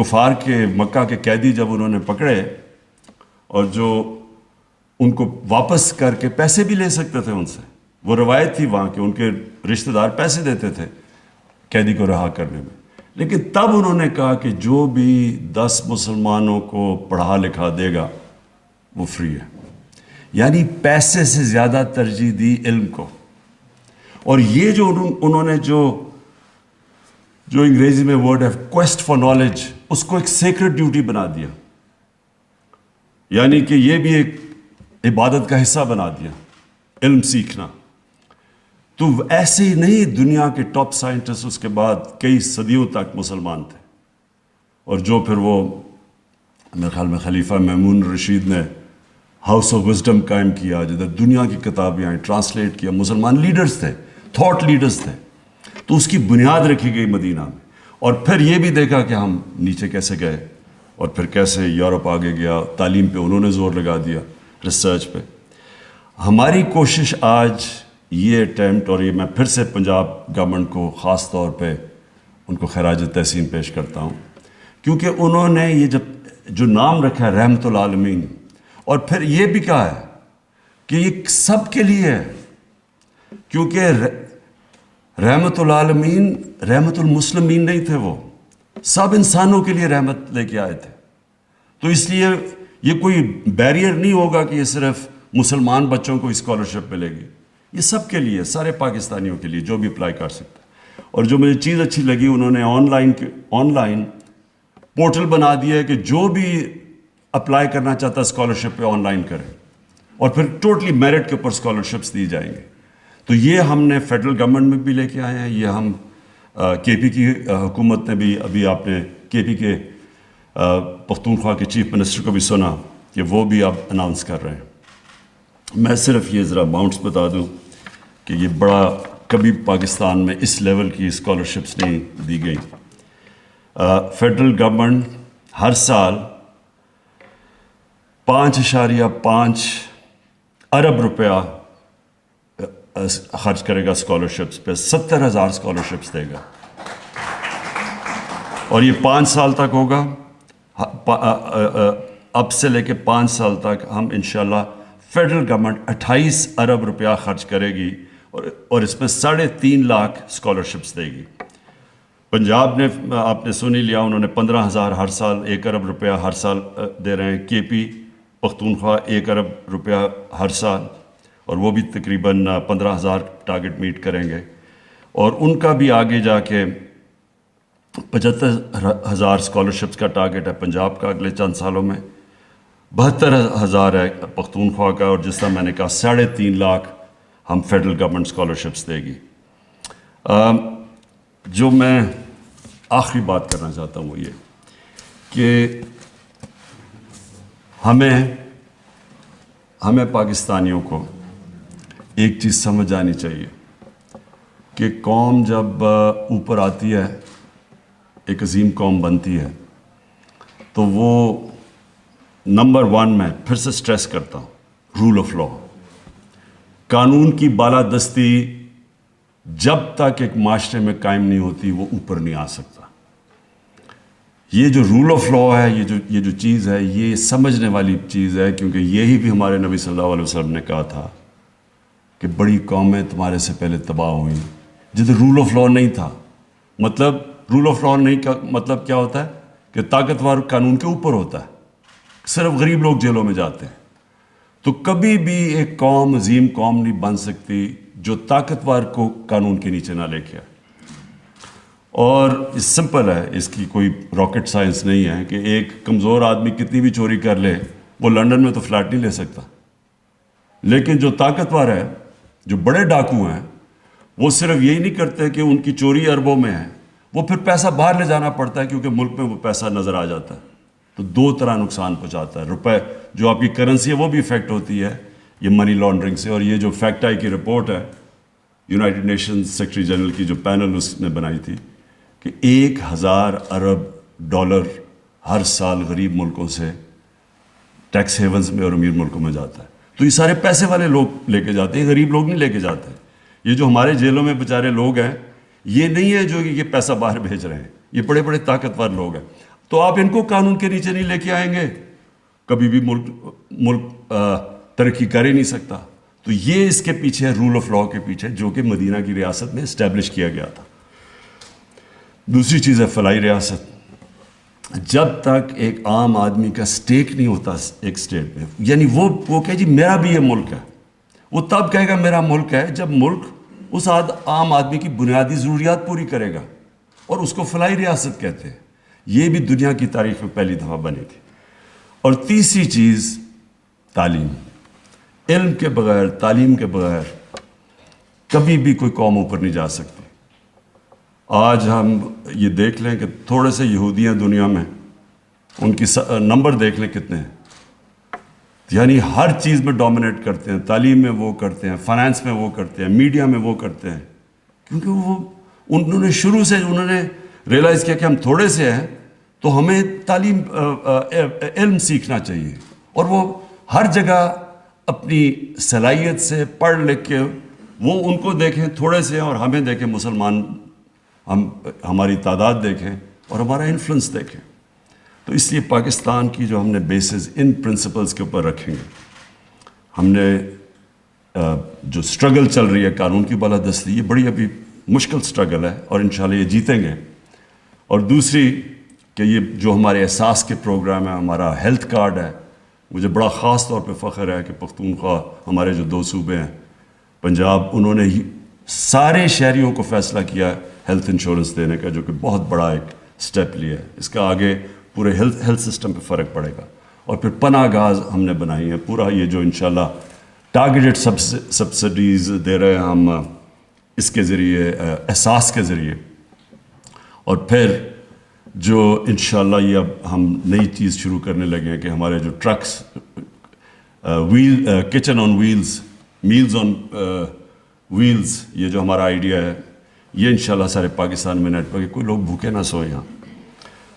کفار کے مکہ کے قیدی جب انہوں نے پکڑے اور جو ان کو واپس کر کے پیسے بھی لے سکتے تھے ان سے، وہ روایت تھی وہاں کہ ان کے رشتہ دار پیسے دیتے تھے قیدی کو رہا کرنے میں، لیکن تب انہوں نے کہا کہ جو بھی 10 مسلمانوں کو پڑھا لکھا دے گا وہ فری ہے، یعنی پیسے سے زیادہ ترجیح دی علم کو۔ اور یہ جو انہوں نے جو انگریزی میں ورڈ ہے کویسٹ فار نالج، اس کو ایک سیکرڈ ڈیوٹی بنا دیا، یعنی کہ یہ بھی ایک عبادت کا حصہ بنا دیا علم سیکھنا۔ تو ایسے ہی نہیں، دنیا کے ٹاپ سائنٹسٹ اس کے بعد کئی صدیوں تک مسلمان تھے، اور جو پھر وہ میرے خیال میں خلیفہ مامون رشید نے ہاؤس آف وزڈم قائم کیا، جدھر دنیا کی کتابیں آئیں، ٹرانسلیٹ کیا، مسلمان لیڈرز تھے، تھاٹ لیڈرز تھے، تو اس کی بنیاد رکھی گئی مدینہ میں۔ اور پھر یہ بھی دیکھا کہ ہم نیچے کیسے گئے، اور پھر کیسے یورپ آگے گیا، تعلیم پہ انہوں نے زور لگا دیا، ریسرچ پہ۔ ہماری کوشش آج یہ اٹیمپٹ، اور یہ میں پھر سے پنجاب گورنمنٹ کو خاص طور پہ ان کو خراج تحسین پیش کرتا ہوں، کیونکہ انہوں نے یہ جو نام رکھا ہے رحمت العالمین، اور پھر یہ بھی کہا ہے کہ یہ سب کے لیے ہے، کیونکہ رحمت العالمین رحمت المسلمین نہیں تھے، وہ سب انسانوں کے لیے رحمت لے کے آئے تھے۔ تو اس لیے یہ کوئی بیریئر نہیں ہوگا کہ یہ صرف مسلمان بچوں کو اسکالرشپ ملے گی، یہ سب کے لیے، سارے پاکستانیوں کے لیے جو بھی اپلائی کر سکتا ہے۔ اور جو مجھے چیز اچھی لگی، انہوں نے آن لائن پورٹل بنا دیا ہے کہ جو بھی اپلائی کرنا چاہتا ہے اسکالرشپ پہ آن لائن کرے، اور پھر ٹوٹلی میرٹ کے اوپر اسکالرشپس دی جائیں گے۔ تو یہ ہم نے فیڈرل گورنمنٹ میں بھی لے کے آئے ہیں، یہ ہم کے پی کی حکومت نے بھی، ابھی آپ نے کے پی کے پختونخوا کے چیف منسٹر کو بھی سنا کہ وہ بھی اب اناؤنس کر رہے ہیں۔ میں صرف یہ ذرا اماؤنٹس بتا دوں کہ یہ بڑا، کبھی پاکستان میں اس لیول کی اسکالرشپس نہیں دی گئی۔ فیڈرل گورنمنٹ ہر سال 5.5 ارب روپیہ خرچ کرے گا اسکالرشپس پہ، 70,000 اسکالرشپس دے گا، اور یہ 5 سال تک ہوگا۔ اب سے لے کے 5 سال تک ہم انشاءاللہ فیڈرل گورنمنٹ 28 ارب روپیہ خرچ کرے گی، اور اس میں 3.5 لاکھ اسکالرشپس دے گی۔ پنجاب نے آپ نے سن ہی لیا، انہوں نے 15,000 ہر سال، 1 ارب روپیہ ہر سال دے رہے ہیں۔ کے پی پختونخوا 1 ارب روپیہ ہر سال، اور وہ بھی تقریباً 15,000 ٹارگٹ میٹ کریں گے۔ اور ان کا بھی آگے جا کے 75,000 اسکالرشپس کا ٹارگٹ ہے پنجاب کا اگلے چند سالوں میں، 72,000 ہے پختونخوا کا، اور جس طرح میں نے کہا 3.5 لاکھ ہم فیڈرل گورنمنٹ اسکالرشپس دے گی۔ جو میں آخری بات کرنا چاہتا ہوں وہ یہ کہ ہمیں پاکستانیوں کو ایک چیز سمجھ آنی چاہیے کہ قوم جب اوپر آتی ہے، ایک عظیم قوم بنتی ہے، تو وہ نمبر 1 میں پھر سے سٹریس کرتا ہوں، رول آف لا، قانون کی بالادستی جب تک ایک معاشرے میں قائم نہیں ہوتی وہ اوپر نہیں آ سکتا۔ یہ جو رول آف لا ہے، یہ جو چیز ہے، یہ سمجھنے والی چیز ہے، کیونکہ یہی بھی ہمارے نبی صلی اللہ علیہ وسلم نے کہا تھا کہ بڑی قومیں تمہارے سے پہلے تباہ ہوئیں جدھر رول آف لا نہیں تھا۔ مطلب رول آف لا نہیں کا مطلب کیا ہوتا ہے کہ طاقتور قانون کے اوپر ہوتا ہے، صرف غریب لوگ جیلوں میں جاتے ہیں۔ تو کبھی بھی ایک قوم عظیم قوم نہیں بن سکتی جو طاقتور کو قانون کے نیچے نہ لے کے آئے۔ اور اس سمپل ہے، اس کی کوئی راکٹ سائنس نہیں ہے کہ ایک کمزور آدمی کتنی بھی چوری کر لے، وہ لنڈن میں تو فلیٹ نہیں لے سکتا، لیکن جو طاقتور ہے، جو بڑے ڈاکو ہیں، وہ صرف یہی نہیں کرتے کہ ان کی چوری اربوں میں ہے، وہ پھر پیسہ باہر لے جانا پڑتا ہے کیونکہ ملک میں وہ پیسہ نظر آ جاتا ہے۔ تو 2 طرح نقصان پہنچاتا ہے، روپے جو آپ کی کرنسی ہے وہ بھی افیکٹ ہوتی ہے یہ منی لانڈرنگ سے۔ اور یہ جو فیکٹ آئی کی رپورٹ ہے یونائٹڈ نیشنز سیکرٹری جنرل کی جو پینل اس نے بنائی تھی کہ 1,000 ارب ڈالر ہر سال غریب ملکوں سے ٹیکس ہیونز میں اور امیر ملکوں میں جاتا ہے۔ تو یہ سارے پیسے والے لوگ لے کے جاتے ہیں، غریب لوگ نہیں لے کے جاتے۔ یہ جو ہمارے جیلوں میں بیچارے لوگ ہیں، یہ نہیں ہے جو یہ پیسہ باہر بھیج رہے ہیں، یہ بڑے بڑے طاقتور لوگ ہیں۔ تو آپ ان کو قانون کے نیچے نہیں لے کے آئیں گے، کبھی بھی ملک ترقی کر ہی نہیں سکتا. تو یہ اس کے پیچھے ہے، رول آف لاء کے پیچھے، جو کہ مدینہ کی ریاست میں اسٹیبلش کیا گیا تھا. دوسری چیز ہے فلاحی ریاست. جب تک ایک عام آدمی کا سٹیک نہیں ہوتا ایک سٹیٹ میں، یعنی وہ کہے جی میرا بھی یہ ملک ہے، وہ تب کہے گا میرا ملک ہے جب ملک اس عام آدمی کی بنیادی ضروریات پوری کرے گا، اور اس کو فلاحی ریاست کہتے ہیں. یہ بھی دنیا کی تاریخ میں پہلی دفعہ بنی تھی. اور تیسری چیز تعلیم. علم کے بغیر، تعلیم کے بغیر کبھی بھی کوئی قوم اوپر نہیں جا سکتی. آج ہم یہ دیکھ لیں کہ تھوڑے سے یہودیاں دنیا میں، ان کی نمبر دیکھ لیں کتنے ہیں، یعنی ہر چیز میں ڈومینیٹ کرتے ہیں. تعلیم میں وہ کرتے ہیں، فائنانس میں وہ کرتے ہیں، میڈیا میں وہ کرتے ہیں، کیونکہ انہوں نے شروع سے ریئلائز کیا کہ ہم تھوڑے سے ہیں تو ہمیں تعلیم علم سیکھنا چاہیے. اور وہ ہر جگہ اپنی صلاحیت سے پڑھ لکھ کے وہ ان کو دیکھیں تھوڑے سے ہیں، اور ہمیں دیکھیں مسلمان، ہماری تعداد دیکھیں اور ہمارا انفلوئنس دیکھیں. تو اس لیے پاکستان کی جو ہم نے بیسز ان پرنسپلز کے اوپر رکھیں گے. ہم نے جو سٹرگل چل رہی ہے قانون کی بالادستی، یہ بڑی ابھی مشکل سٹرگل ہے، اور انشاءاللہ یہ جیتیں گے. اور دوسری کہ یہ جو ہمارے احساس کے پروگرام ہے، ہمارا ہیلتھ کارڈ ہے، مجھے بڑا خاص طور پہ فخر ہے کہ پختونخوا ہمارے جو 2 صوبے ہیں، پنجاب، انہوں نے سارے شہریوں کو فیصلہ کیا ہیلتھ انشورنس دینے کا، جو کہ بہت بڑا ایک سٹیپ لیا ہے. اس کا آگے پورے ہیلتھ سسٹم پہ فرق پڑے گا. اور پھر پناہ گاہ ہم نے بنائی ہے، پورا یہ جو انشاءاللہ ٹارگیٹڈ سبسڈیز دے رہے ہیں ہم اس کے ذریعے، احساس کے ذریعے. اور پھر جو انشاءاللہ یہ اب ہم نئی چیز شروع کرنے لگے ہیں کہ ہمارے جو ٹرکس، کچن آن ویلز، میلز آن ویلز، یہ جو ہمارا آئیڈیا ہے، یہ انشاءاللہ سارے پاکستان میں نیٹ ورک، کوئی لوگ بھوکے نہ سوئے یہاں.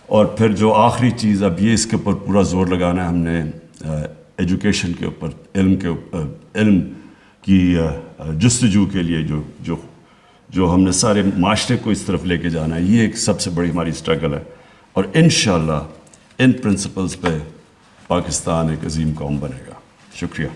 اور پھر جو آخری چیز اب یہ اس کے اوپر پورا زور لگانا ہے ہم نے، ایجوکیشن کے اوپر، علم کی جستجو کے لیے جو ہم نے سارے معاشرے کو اس طرف لے کے جانا ہے. یہ ایک سب سے بڑی ہماری سٹرگل ہے. اور انشاءاللہ ان پرنسپلز پہ پاکستان ایک عظیم قوم بنے گا. شکریہ.